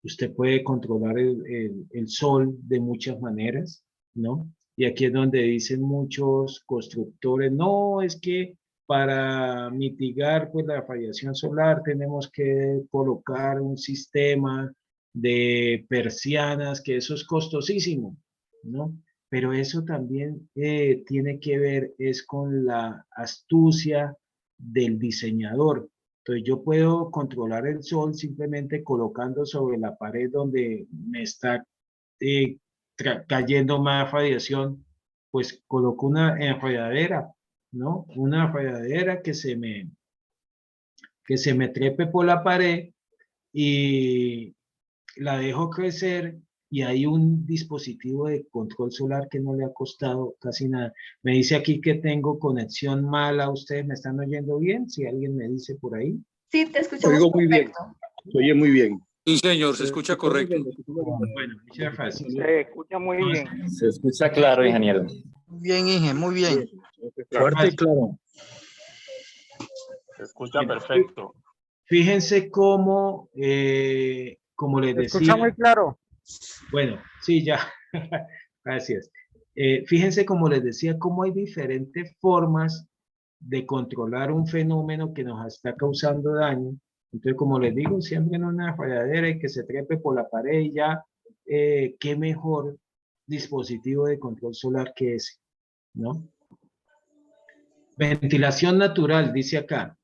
Usted puede controlar el sol de muchas maneras, ¿no? Y aquí es donde dicen muchos constructores, no, es que para mitigar pues la radiación solar tenemos que colocar un sistema de persianas, que eso es costosísimo, ¿no? Pero eso también tiene que ver es con la astucia del diseñador. Entonces yo puedo controlar el sol simplemente colocando sobre la pared donde me está cayendo más radiación, pues coloco una enredadera, ¿no? Una enredadera que se me trepe por la pared y la dejo crecer, y hay un dispositivo de control solar que no le ha costado casi nada. Me dice aquí que tengo conexión mala. ¿Ustedes me están oyendo bien? Si alguien me dice por ahí. Sí, te escuchamos Oigo muy bien. Se oye muy bien. Sí, señor, se escucha correcto. Bueno, muchas gracias. Se escucha muy bien. Se escucha claro, ingeniero. Muy bien, Inge, muy bien. Fuerte y claro. Se escucha perfecto. Fíjense cómo, como les Se decía. escucha muy claro. Bueno, sí, ya. Gracias. Fíjense, como les decía, cómo hay diferentes formas de controlar un fenómeno que nos está causando daño. Entonces, como les digo, siempre en una rayadera y que se trepe por la pared y ya, qué mejor dispositivo de control solar que ese, ¿no? Ventilación natural, dice acá.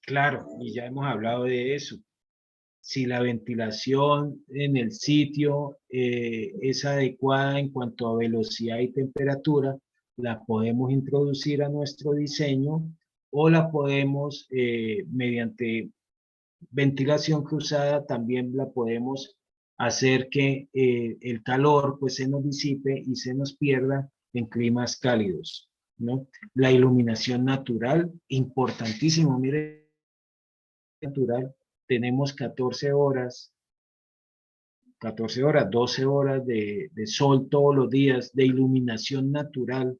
Claro, y ya hemos hablado de eso. Si la ventilación en el sitio es adecuada en cuanto a velocidad y temperatura, la podemos introducir a nuestro diseño, o la podemos, mediante ventilación cruzada, también la podemos hacer que el calor pues se nos disipe y se nos pierda en climas cálidos, ¿no? La iluminación natural, importantísimo. Mire, natural, tenemos 14 horas, 12 horas de sol todos los días, de iluminación natural.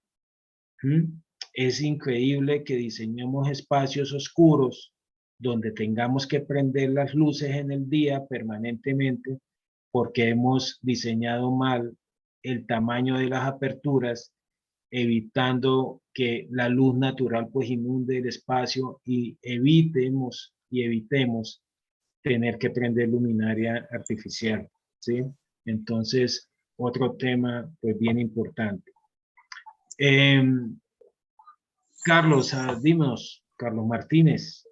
Es increíble que diseñemos espacios oscuros donde tengamos que prender las luces en el día permanentemente, porque hemos diseñado mal el tamaño de las aperturas, evitando que la luz natural pues inunde el espacio, y evitemos tener que prender luminaria artificial. ¿sí? Entonces, otro tema pues bien importante. Carlos, dímonos, Carlos Martínez.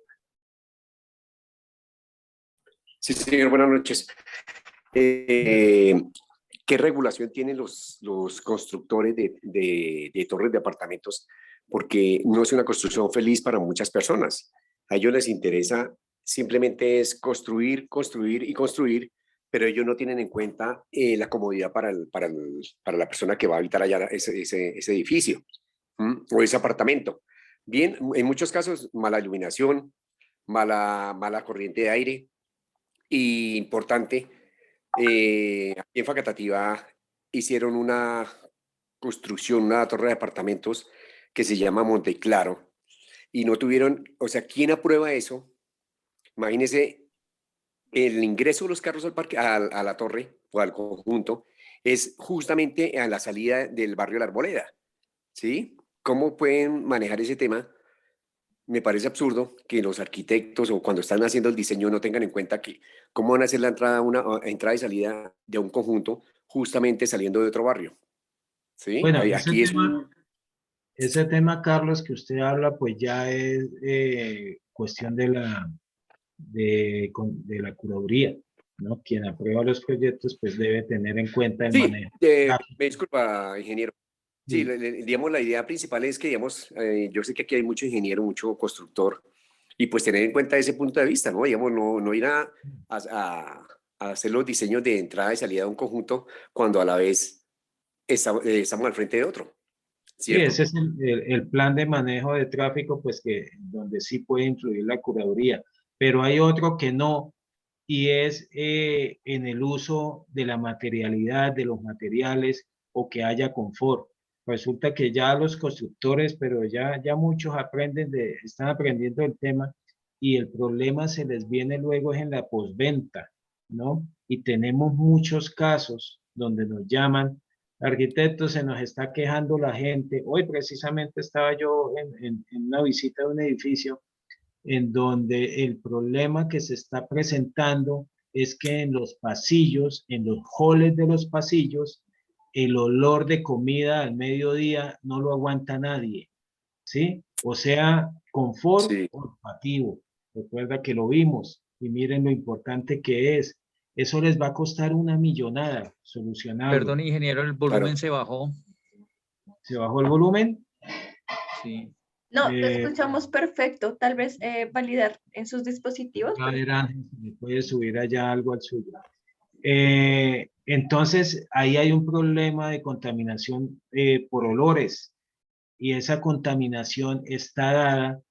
Sí, señor, buenas noches. ¿Qué regulación tienen los constructores de torres de apartamentos? Porque no es una construcción feliz para muchas personas. A ellos les interesa simplemente es construir, construir y construir, pero ellos no tienen en cuenta la comodidad para la persona que va a habitar allá ese edificio o ese apartamento. Bien, en muchos casos, mala iluminación, mala corriente de aire. Y importante, aquí en Facatativá hicieron una construcción, una torre de apartamentos que se llama Monteclaro y no tuvieron, o sea, ¿quién aprueba eso? Imagínense, el ingreso de los carros al parque, a la torre o al conjunto es justamente a la salida del barrio La Arboleda, ¿sí? ¿Cómo pueden manejar ese tema? Me parece absurdo que los arquitectos o cuando están haciendo el diseño no tengan en cuenta que cómo van a hacer la entrada, una entrada y salida de un conjunto justamente saliendo de otro barrio. ¿Sí? Bueno, Aquí ese tema, Carlos, que usted habla, pues ya es cuestión de la curaduría, ¿no? Quien aprueba los proyectos, pues debe tener en cuenta el manejo. Me disculpa, ingeniero. Sí, digamos, la idea principal es que, digamos, yo sé que aquí hay mucho ingeniero, mucho constructor, y pues tener en cuenta ese punto de vista, ¿no? Digamos, no ir a hacer los diseños de entrada y salida de un conjunto cuando a la vez estamos al frente de otro. ¿Cierto? Sí, ese es el plan de manejo de tráfico, pues que donde sí puede influir la curaduría, pero hay otro que no, y es en el uso de la materialidad, de los materiales, o que haya confort. Resulta que ya los constructores, pero ya muchos están aprendiendo el tema, y el problema se les viene luego es en la postventa, ¿no? Y tenemos muchos casos donde nos llaman: arquitecto, se nos está quejando la gente. Hoy precisamente estaba yo en una visita de un edificio en donde el problema que se está presentando es que en los pasillos, en los halls de los pasillos, el olor de comida al mediodía no lo aguanta nadie, ¿sí? O sea, confort olfativo. Recuerda que lo vimos y miren lo importante que es. Eso les va a costar una millonada solucionarlo. Perdón, ingeniero, el volumen se bajó. ¿Se bajó el volumen? Sí. No, te escuchamos perfecto. Tal vez validar en sus dispositivos. A ver, Ángel, me puede subir allá algo al suyo. Entonces, ahí hay un problema de contaminación por olores, y esa contaminación está dada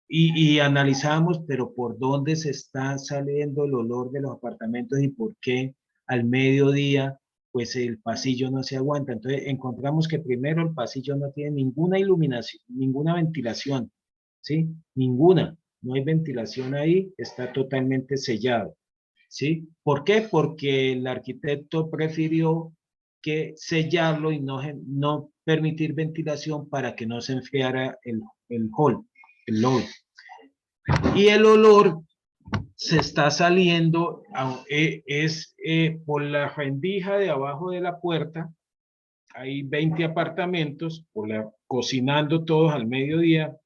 y analizamos, pero por dónde se está saliendo el olor de los apartamentos y por qué al mediodía pues el pasillo no se aguanta. Entonces encontramos que primero el pasillo no tiene ninguna iluminación, ninguna ventilación, ¿sí? Ninguna, no hay ventilación ahí, está totalmente sellado, ¿sí? ¿Por qué? Porque el arquitecto prefirió que sellarlo y no permitir ventilación para que no se enfriara el hall, el lobby. Y el olor se está saliendo, por la rendija de abajo de la puerta. Hay 20 apartamentos, cocinando todos al mediodía,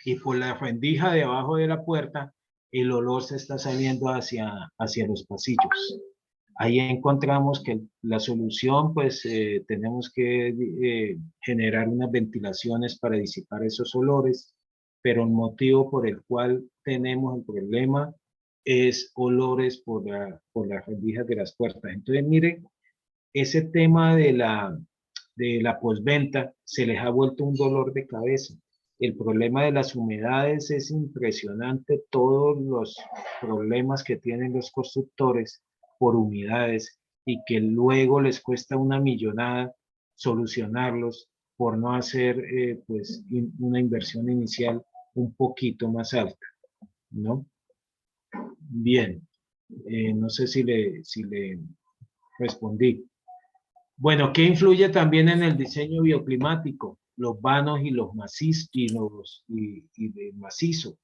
y por la rendija de abajo de la puerta, el olor se está saliendo hacia los pasillos. Ahí encontramos que la solución, pues tenemos que generar unas ventilaciones para disipar esos olores, pero el motivo por el cual tenemos el problema es olores por las rendijas de las puertas. Entonces, miren, ese tema de la postventa se les ha vuelto un dolor de cabeza. El problema de las humedades es impresionante, todos los problemas que tienen los constructores por humedades, y que luego les cuesta una millonada solucionarlos por no hacer pues una inversión inicial un poquito más alta, ¿no? Bien, no sé si le respondí. Bueno, ¿qué influye también en el diseño bioclimático? Los vanos y los macizos y de macizo.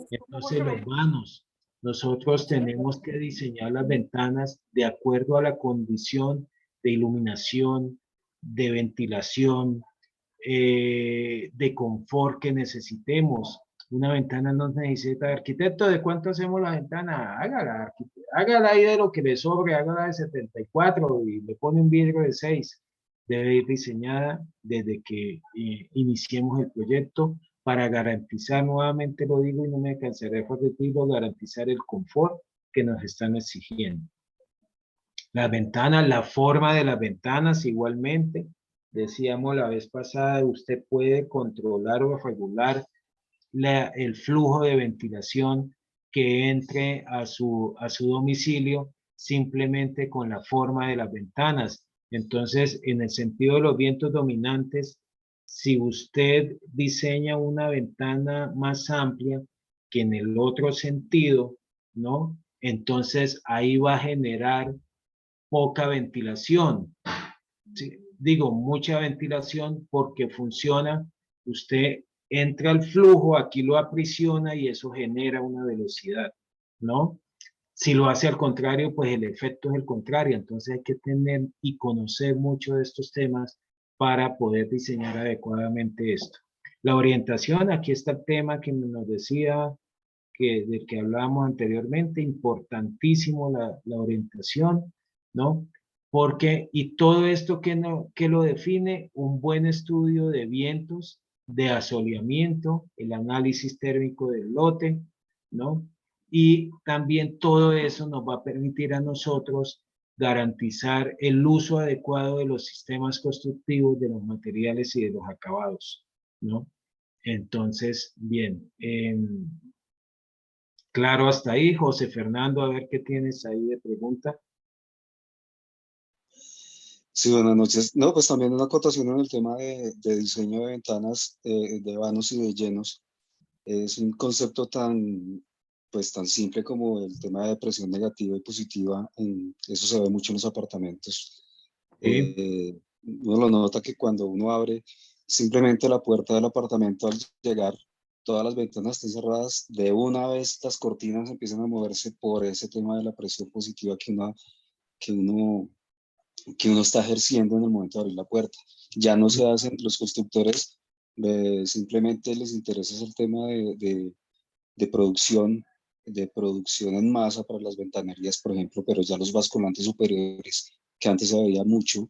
Entonces los vanos, Nosotros tenemos que diseñar las ventanas de acuerdo a la condición de iluminación, de ventilación, de confort que necesitemos. Una ventana no necesita, arquitecto, ¿de cuánto hacemos la ventana? Hágala, hágala ahí de lo que le sobre, hágala de 74 y le pone un vidrio de 6. Debe ir diseñada desde que iniciemos el proyecto para garantizar, nuevamente lo digo y no me cansaré de repetirlo, garantizar el confort que nos están exigiendo. Las ventanas, la forma de las ventanas igualmente, decíamos la vez pasada, usted puede controlar o regular el flujo de ventilación que entre a su domicilio simplemente con la forma de las ventanas. Entonces, en el sentido de los vientos dominantes, si usted diseña una ventana más amplia que en el otro sentido, ¿no? Entonces, ahí va a generar poca ventilación. Sí, digo, mucha ventilación porque funciona, usted entra al flujo, aquí lo aprisiona y eso genera una velocidad, ¿no? Si lo hace al contrario, pues el efecto es el contrario. Entonces hay que tener y conocer mucho de estos temas para poder diseñar adecuadamente esto. La orientación, aquí está el tema que nos decía, del que hablábamos anteriormente, importantísimo la orientación, ¿no? Porque, y todo esto que lo define, un buen estudio de vientos, de asoleamiento, el análisis térmico del lote, ¿no? Y también todo eso nos va a permitir a nosotros garantizar el uso adecuado de los sistemas constructivos, de los materiales y de los acabados, ¿no? Entonces, bien, claro hasta ahí. José Fernando, a ver qué tienes ahí de pregunta. Sí, buenas noches. No, pues también una acotación en el tema de diseño de ventanas, de vanos y de llenos. Es un concepto pues, tan simple como el tema de presión negativa y positiva. Eso se ve mucho en los apartamentos. Sí. Uno lo nota que cuando uno abre simplemente la puerta del apartamento al llegar, todas las ventanas están cerradas, de una vez las cortinas empiezan a moverse por ese tema de la presión positiva que uno está ejerciendo en el momento de abrir la puerta. Ya no se hacen, los constructores simplemente les interesa el tema de producción en masa para las ventanerías, por ejemplo, pero ya los basculantes superiores, que antes se veía mucho,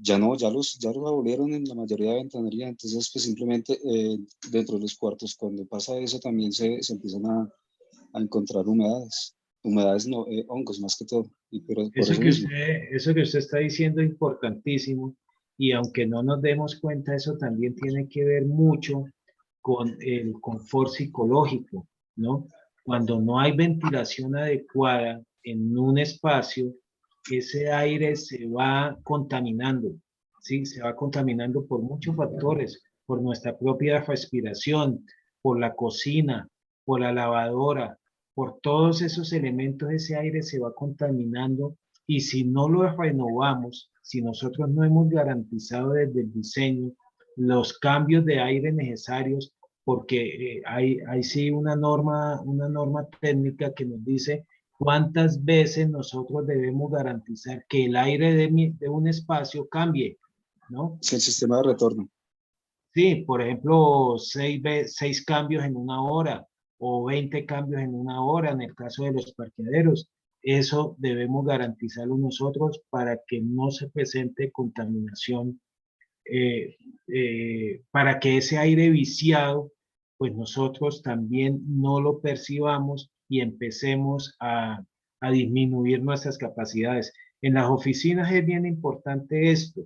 ya no, ya los abolieron en la mayoría de ventanerías. Entonces pues simplemente dentro de los cuartos, cuando pasa eso, también se empiezan a encontrar humedades no, hongos más que todo. Y por eso mismo. Eso que usted está diciendo es importantísimo, y aunque no nos demos cuenta, eso también tiene que ver mucho con el confort psicológico, ¿no? Cuando no hay ventilación adecuada en un espacio, ese aire se va contaminando, ¿sí? Se va contaminando por muchos factores, por nuestra propia respiración, por la cocina, por la lavadora, por todos esos elementos. Ese aire se va contaminando, y si no lo renovamos, si nosotros no hemos garantizado desde el diseño los cambios de aire necesarios, porque hay sí una norma técnica que nos dice cuántas veces nosotros debemos garantizar que el aire de un espacio cambie, ¿no? Sí, el sistema de retorno. Sí, por ejemplo, 6 cambios en una hora o 20 cambios en una hora en el caso de los parqueaderos. Eso debemos garantizarlo nosotros para que no se presente contaminación, para que ese aire viciado, pues nosotros también no lo percibamos y empecemos a disminuir nuestras capacidades. En las oficinas es bien importante esto.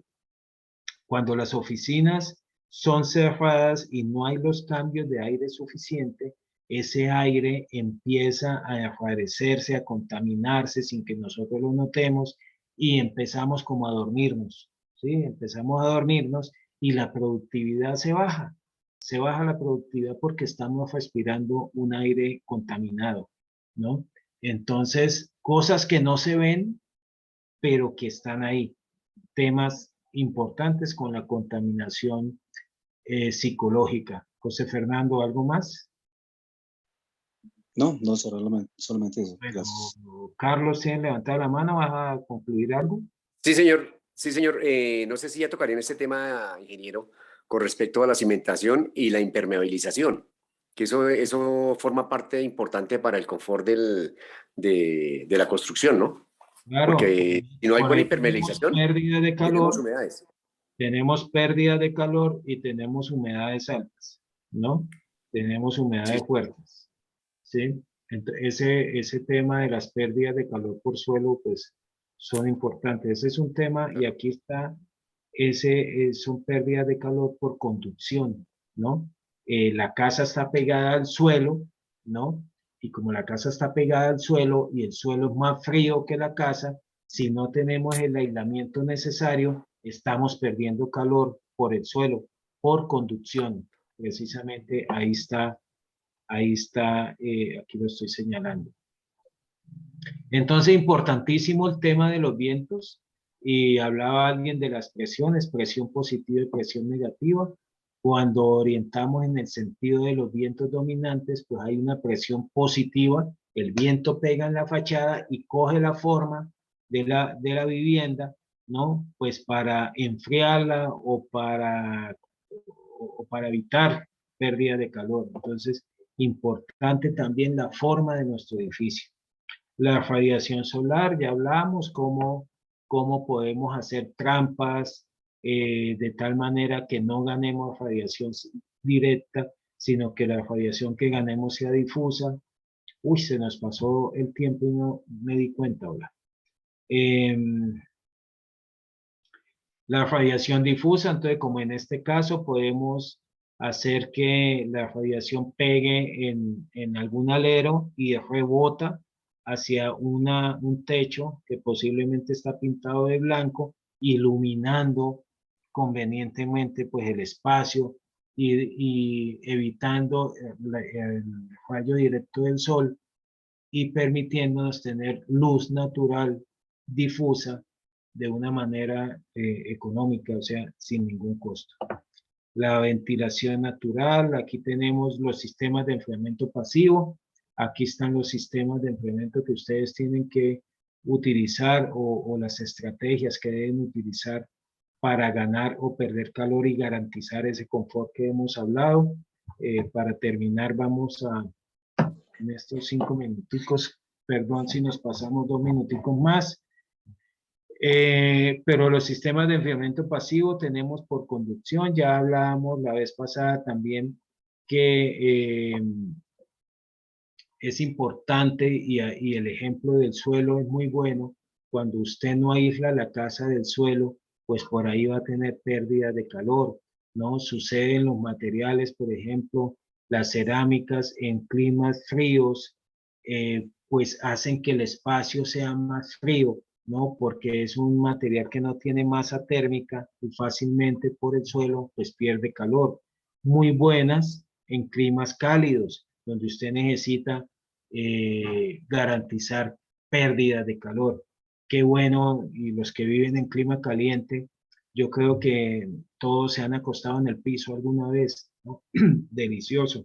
Cuando las oficinas son cerradas y no hay los cambios de aire suficiente, ese aire empieza a enrarecerse, a contaminarse sin que nosotros lo notemos, y empezamos como a dormirnos, ¿sí? Empezamos a dormirnos y la productividad se baja. Se baja la productividad porque estamos respirando un aire contaminado, ¿no? Entonces, cosas que no se ven, pero que están ahí. Temas importantes con la contaminación psicológica. José Fernando, ¿algo más? No, no, solamente eso. Bueno, Gracias. Carlos, ¿tienes levantado la mano? ¿Vas a concluir algo? Sí, señor. Sí, señor. No sé si ya tocaría en este tema, ingeniero, con respecto a la cimentación y la impermeabilización, que eso forma parte importante para el confort de la construcción, ¿no? Claro, Porque si no hay por buena ahí tenemos impermeabilización, pérdida de tenemos calor, humedades. y tenemos humedades altas, ¿no? Tenemos humedades fuertes, ¿sí? Ese tema de las pérdidas de calor por suelo, pues, son importantes. Ese es un tema, y aquí está, son pérdidas de calor por conducción, ¿no? La casa está pegada al suelo, ¿no? Y como la casa está pegada al suelo y el suelo es más frío que la casa, si no tenemos el aislamiento necesario, estamos perdiendo calor por el suelo, por conducción. Precisamente ahí está, aquí lo estoy señalando. Entonces, importantísimo el tema de los vientos, y hablaba alguien de las presiones, presión positiva y presión negativa. Cuando orientamos en el sentido de los vientos dominantes, pues hay una presión positiva, el viento pega en la fachada y coge la forma de la vivienda, ¿no? Pues para enfriarla o para evitar pérdida de calor. Entonces, importante también la forma de nuestro edificio. La radiación solar, ya hablamos cómo podemos hacer trampas de tal manera que no ganemos radiación directa, sino que la radiación que ganemos sea difusa. Uy, se nos pasó el tiempo y no me di cuenta ahora. La radiación difusa, entonces, como en este caso, podemos hacer que la radiación pegue en algún alero y rebota hacia un techo que posiblemente está pintado de blanco, iluminando convenientemente pues el espacio y evitando el rayo directo del sol y permitiéndonos tener luz natural difusa de una manera económica, o sea, sin ningún costo. La ventilación natural, aquí tenemos los sistemas de enfriamiento pasivo, aquí están los sistemas de enfriamiento que ustedes tienen que utilizar o las estrategias que deben utilizar para ganar o perder calor y garantizar ese confort que hemos hablado. Para terminar, vamos a, en estos 5 minuticos, perdón si nos pasamos 2 minuticos más, pero los sistemas de enfriamiento pasivo tenemos por conducción. Ya hablábamos la vez pasada también que es importante, y el ejemplo del suelo es muy bueno. Cuando usted no aísla la casa del suelo, pues por ahí va a tener pérdida de calor, ¿no? Sucede en los materiales, por ejemplo, las cerámicas en climas fríos, pues hacen que el espacio sea más frío, ¿no? Porque es un material que no tiene masa térmica y fácilmente por el suelo pues pierde calor. Muy buenas en climas cálidos, donde usted necesita garantizar pérdida de calor. Qué bueno, y los que viven en clima caliente, yo creo que todos se han acostado en el piso alguna vez, ¿no? Delicioso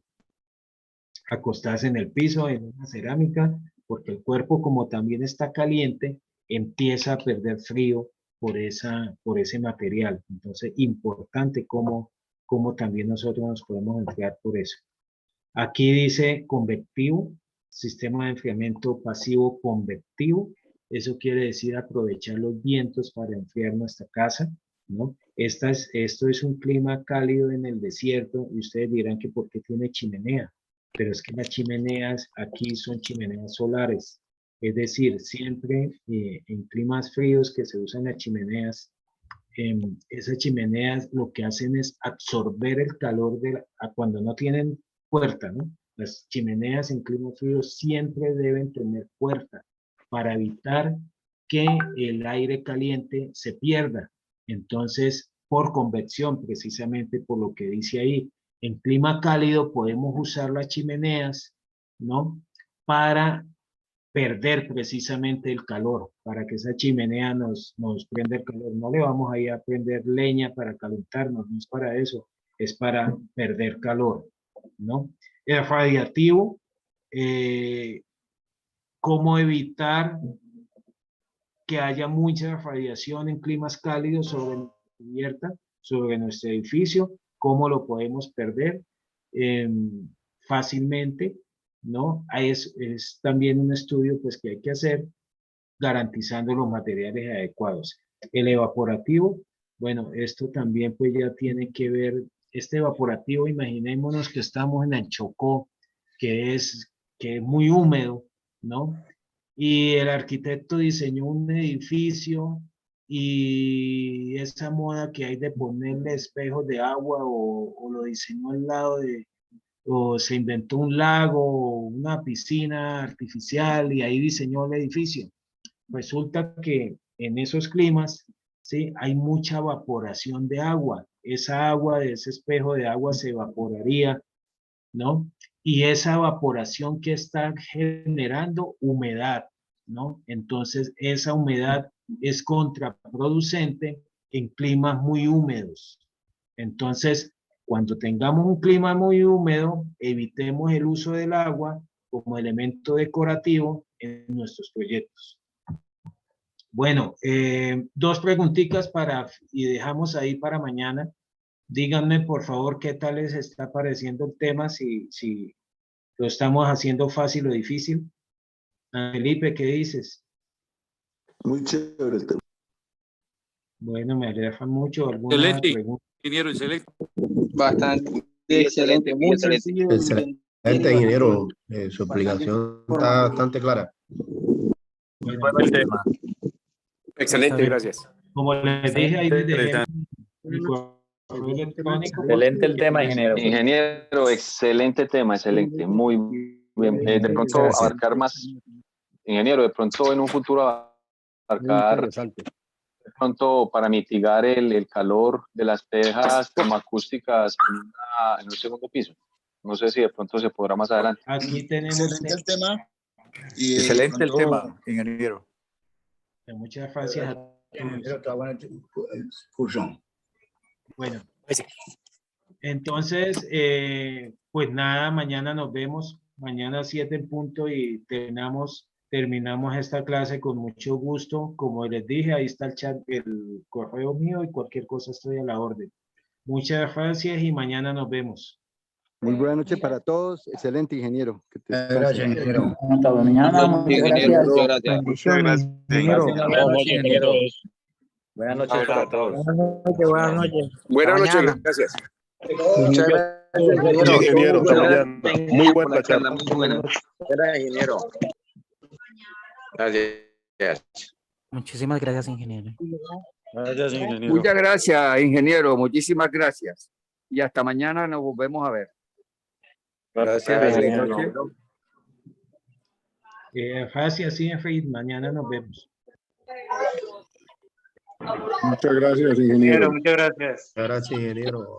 acostarse en el piso, en una cerámica, porque el cuerpo, como también está caliente, empieza a perder frío por ese material. Entonces, importante cómo también nosotros nos podemos enfriar por eso. Aquí dice convectivo, sistema de enfriamiento pasivo convectivo. Eso quiere decir aprovechar los vientos para enfriar nuestra casa, ¿no? Esto es un clima cálido en el desierto, y ustedes dirán que por qué tiene chimenea, pero es que las chimeneas aquí son chimeneas solares. Es decir, siempre en climas fríos que se usan las chimeneas, esas chimeneas lo que hacen es absorber el calor cuando no tienen puerta, ¿no? Las chimeneas en climas fríos siempre deben tener puerta para evitar que el aire caliente se pierda. Entonces, por convección, precisamente por lo que dice ahí, en clima cálido podemos usar las chimeneas, ¿no? Para perder precisamente el calor, para que esa chimenea nos prenda el calor. No le vamos a ir a prender leña para calentarnos, no es para eso, es para perder calor, ¿no? El radiativo, cómo evitar que haya mucha radiación en climas cálidos sobre la cubierta, sobre nuestro edificio, cómo lo podemos perder fácilmente, ¿no? Es también un estudio pues, que hay que hacer garantizando los materiales adecuados. El evaporativo, bueno, esto también pues ya tiene que ver, este evaporativo, imaginémonos que estamos en el Chocó, que es muy húmedo, ¿no? Y el arquitecto diseñó un edificio y esa moda que hay de ponerle espejos de agua o lo diseñó al lado o se inventó un lago o una piscina artificial y ahí diseñó el edificio. Resulta que en esos climas, ¿sí? Hay mucha evaporación de agua. Esa agua de ese espejo de agua se evaporaría, ¿no? Y esa evaporación que está generando humedad, ¿no? Entonces, esa humedad es contraproducente en climas muy húmedos. Entonces, cuando tengamos un clima muy húmedo, evitemos el uso del agua como elemento decorativo en nuestros proyectos. Bueno, dos preguntitas y dejamos ahí para mañana. Díganme, por favor, qué tal les está pareciendo el tema, si lo estamos haciendo fácil o difícil. Felipe, ¿qué dices? Muy chévere el tema. Bueno, me alegra mucho. ¿Alguna Excelente, pregunta? ingeniero, excelente. Bastante excelente, muy sencillo. Excelente, ingeniero. Su explicación está bastante clara. Muy bueno el tema. Excelente, gracias. Como les dije, ahí les dejé mi correo electrónico. Excelente el tema, ingeniero. Ingeniero, excelente tema, excelente, muy bien. De pronto abarcar más, ingeniero, de pronto en un futuro abarcar, de pronto para mitigar el calor de las tejas termoacústicas en un segundo piso. No sé si de pronto se podrá más adelante. Aquí tenemos Excelente el tema. Y Excelente el tema, ingeniero. Muchas gracias. Bueno, entonces, pues nada, mañana nos vemos, mañana 7 en punto y terminamos esta clase con mucho gusto. Como les dije, ahí está el chat, el correo mío y cualquier cosa estoy a la orden. Muchas gracias y mañana nos vemos. Muy buena noche para todos. Excelente, ingeniero. Gracias, ingeniero. Hasta mañana. Muchas gracias. Muchas gracias. Bendiciones, ingeniero. Buenas noches, ingeniero. Buenas noches para todos. Buenas noches. Buenas noches, gracias. Muchas gracias, ingeniero. Muy buena charla. Muy buena. Gracias, ingeniero. Gracias. Muchísimas gracias, ingeniero. Gracias, ingeniero. Muchas gracias, ingeniero. Muchísimas gracias. Y hasta mañana nos volvemos a ver. Gracias, ingeniero. Gracias, Siegfried. Mañana nos vemos. Muchas gracias, ingeniero. Muchas gracias. Gracias, ingeniero.